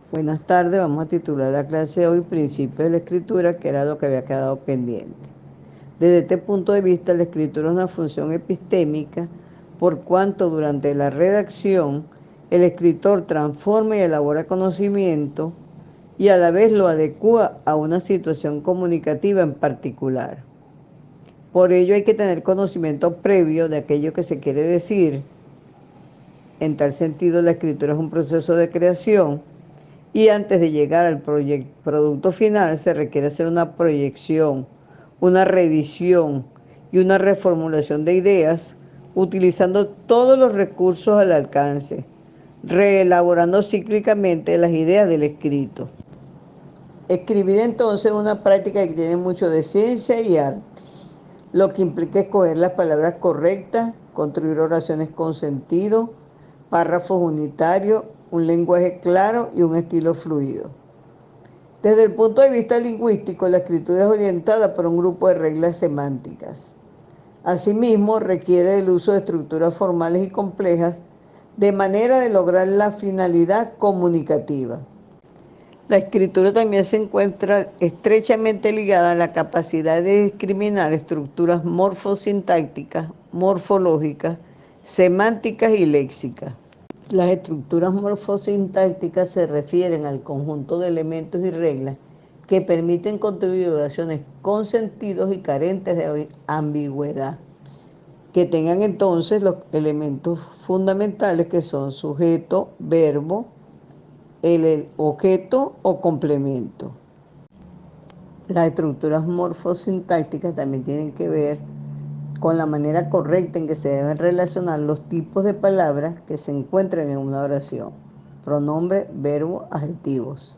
Buenas tardes, vamos a titular la clase de hoy Principios de la Escritura, que era lo que había quedado pendiente. Desde este punto de vista, la escritura es una función epistémica, por cuanto durante la redacción el escritor transforma y elabora conocimiento y a la vez lo adecua a una situación comunicativa en particular. Por ello hay que tener conocimiento previo de aquello que se quiere decir. En tal sentido, la escritura es un proceso de creación y antes de llegar al producto final se requiere hacer una proyección, una revisión y una reformulación de ideas utilizando todos los recursos al alcance, reelaborando cíclicamente las ideas del escrito. Escribir entonces es una práctica que tiene mucho de ciencia y arte, lo que implica escoger las palabras correctas, construir oraciones con sentido, párrafos unitarios, un lenguaje claro y un estilo fluido. Desde el punto de vista lingüístico, la escritura es orientada por un grupo de reglas semánticas. Asimismo, requiere del uso de estructuras formales y complejas de manera de lograr la finalidad comunicativa. La escritura también se encuentra estrechamente ligada a la capacidad de discriminar estructuras morfosintácticas, morfológicas, semánticas y léxicas. Las estructuras morfosintácticas se refieren al conjunto de elementos y reglas que permiten construir oraciones con sentidos y carentes de ambigüedad, que tengan entonces los elementos fundamentales que son sujeto, verbo, el objeto o complemento. Las estructuras morfosintácticas también tienen que ver con la manera correcta en que se deben relacionar los tipos de palabras que se encuentran en una oración: pronombre, verbo, adjetivos.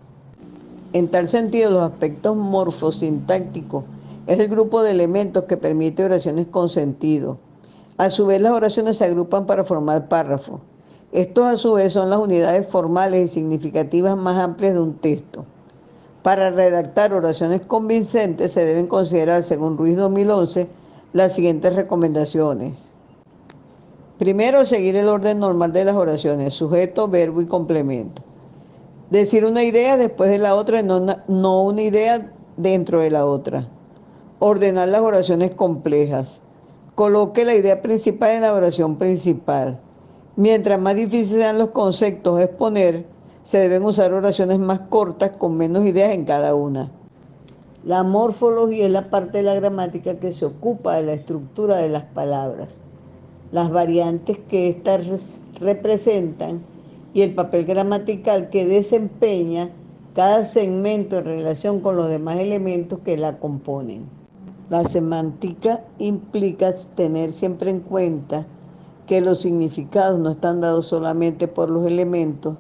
En tal sentido, los aspectos morfosintácticos es el grupo de elementos que permite oraciones con sentido. A su vez, las oraciones se agrupan para formar párrafos. Estos, a su vez, son las unidades formales y significativas más amplias de un texto. Para redactar oraciones convincentes se deben considerar, según Ruiz 2011, las siguientes recomendaciones. Primero, seguir el orden normal de las oraciones: sujeto, verbo y complemento. Decir una idea después de la otra y no una idea dentro de la otra. Ordenar las oraciones complejas. Coloque la idea principal en la oración principal. Mientras más difíciles sean los conceptos a exponer, se deben usar oraciones más cortas con menos ideas en cada una. La morfología es la parte de la gramática que se ocupa de la estructura de las palabras, las variantes que éstas representan y el papel gramatical que desempeña cada segmento en relación con los demás elementos que la componen. La semántica implica tener siempre en cuenta que los significados no están dados solamente por los elementos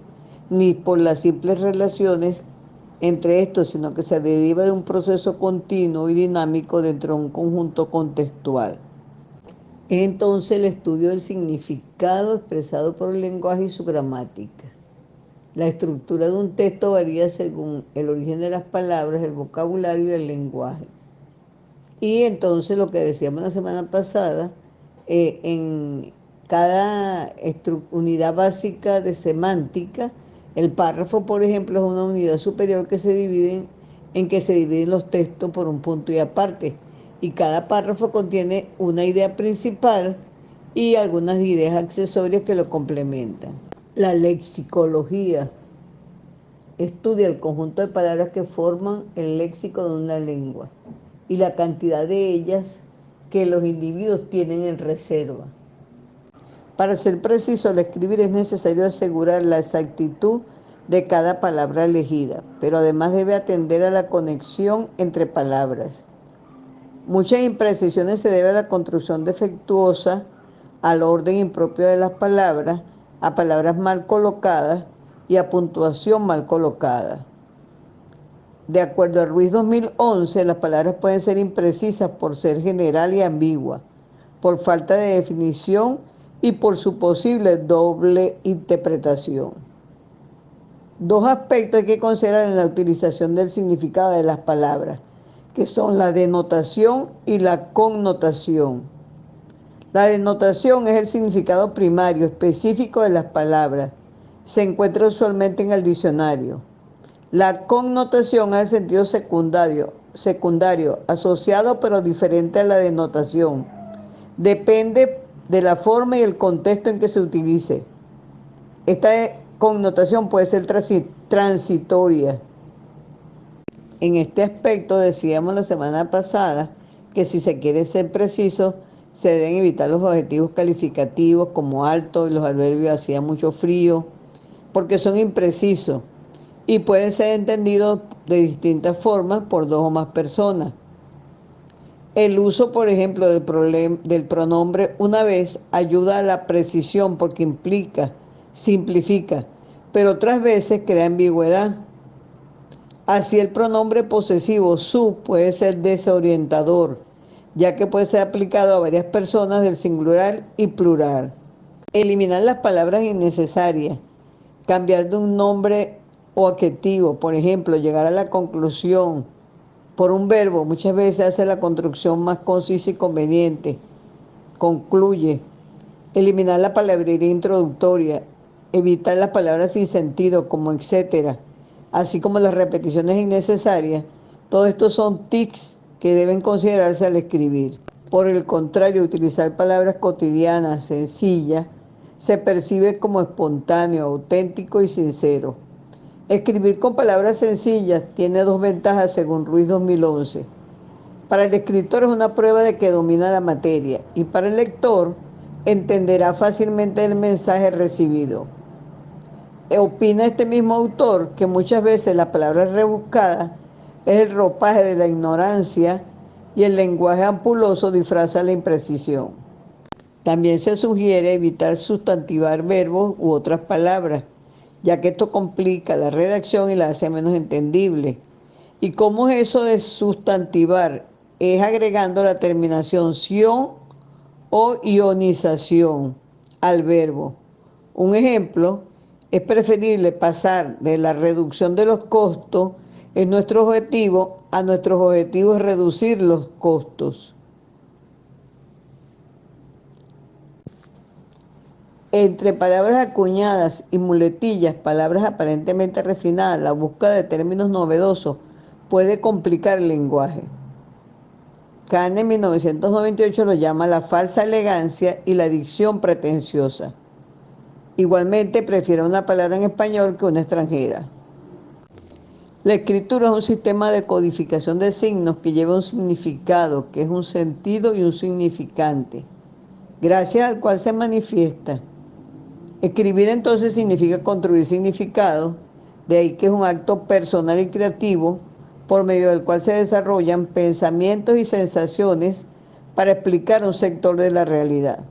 ni por las simples relaciones entre estos, sino que se deriva de un proceso continuo y dinámico dentro de un conjunto contextual. Es entonces el estudio del significado expresado por el lenguaje y su gramática. La estructura de un texto varía según el origen de las palabras, el vocabulario y el lenguaje. Y entonces lo que decíamos la semana pasada, en cada unidad básica de semántica, el párrafo, por ejemplo, es una unidad superior que se divide en que se dividen los textos por un punto y aparte. Y cada párrafo contiene una idea principal y algunas ideas accesorias que lo complementan. La lexicología estudia el conjunto de palabras que forman el léxico de una lengua y la cantidad de ellas que los individuos tienen en reserva. Para ser preciso al escribir es necesario asegurar la exactitud de cada palabra elegida, pero además debe atender a la conexión entre palabras. Muchas imprecisiones se deben a la construcción defectuosa, al orden impropio de las palabras, a palabras mal colocadas y a puntuación mal colocada. De acuerdo a Ruiz 2011, las palabras pueden ser imprecisas por ser general y ambigua, por falta de definición y por su posible doble interpretación. Dos aspectos hay que considerar en la utilización del significado de las palabras, que son la denotación y la connotación. La denotación es el significado primario, específico de las palabras. Se encuentra usualmente en el diccionario. La connotación es el sentido secundario, asociado pero diferente a la denotación. Depende de la forma y el contexto en que se utilice. Esta connotación puede ser transitoria. En este aspecto decíamos la semana pasada que si se quiere ser preciso, se deben evitar los adjetivos calificativos como alto y los adverbios hacía mucho frío, porque son imprecisos y pueden ser entendidos de distintas formas por dos o más personas. El uso, por ejemplo, del pronombre una vez ayuda a la precisión porque simplifica, pero otras veces crea ambigüedad. Así el pronombre posesivo su puede ser desorientador, ya que puede ser aplicado a varias personas del singular y plural. Eliminar las palabras innecesarias, cambiar de un nombre o adjetivo, por ejemplo, llegar a la conclusión por un verbo, muchas veces hace la construcción más concisa y conveniente. Concluye. Eliminar la palabrería introductoria, evitar las palabras sin sentido como etcétera, así como las repeticiones innecesarias. Todo esto son tics que deben considerarse al escribir. Por el contrario, utilizar palabras cotidianas, sencillas, se percibe como espontáneo, auténtico y sincero. Escribir con palabras sencillas tiene dos ventajas según Ruiz 2011. Para el escritor es una prueba de que domina la materia y para el lector entenderá fácilmente el mensaje recibido. Opina este mismo autor que muchas veces la palabra rebuscada es el ropaje de la ignorancia y el lenguaje ampuloso disfraza la imprecisión. También se sugiere evitar sustantivar verbos u otras palabras, ya que esto complica la redacción y la hace menos entendible. ¿Y cómo es eso de sustantivar? Es agregando la terminación ción o ionización al verbo. Un ejemplo, es preferible pasar de la reducción de los costos en nuestro objetivo a nuestros objetivos reducir los costos. Entre palabras acuñadas y muletillas, palabras aparentemente refinadas, la búsqueda de términos novedosos puede complicar el lenguaje. Kahn en 1998 lo llama la falsa elegancia y la dicción pretenciosa. Igualmente prefiere una palabra en español que una extranjera. La escritura es un sistema de codificación de signos que lleva un significado, que es un sentido y un significante, gracias al cual se manifiesta. Escribir entonces significa construir significados, de ahí que es un acto personal y creativo por medio del cual se desarrollan pensamientos y sensaciones para explicar un sector de la realidad.